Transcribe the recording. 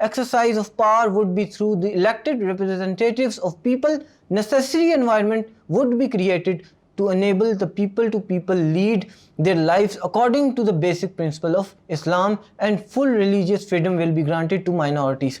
Exercise of power would be through the elected representatives of people. Necessary environment would be created to enable the people lead their lives according to the basic principle of Islam, and full religious freedom will be granted to minorities.